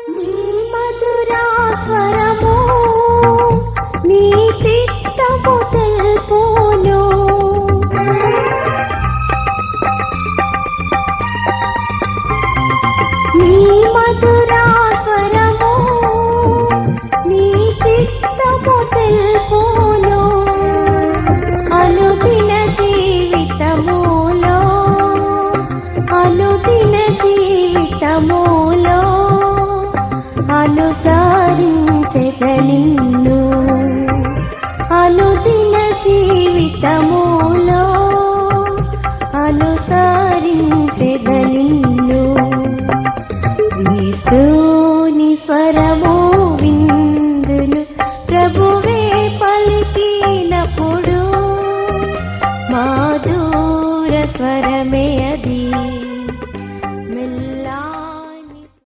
నీ మధురా స్వరము నీ చిత్తము తెల్పును నీ మధురా స్వరము నీ చిత్తము తెల్పును అనుదిన జీవితములో అనుదిన జీవితములో అనుసరించెద నిన్ను అనుదిన జీవితములో అనుసరించెద నిన్ను క్రీస్తు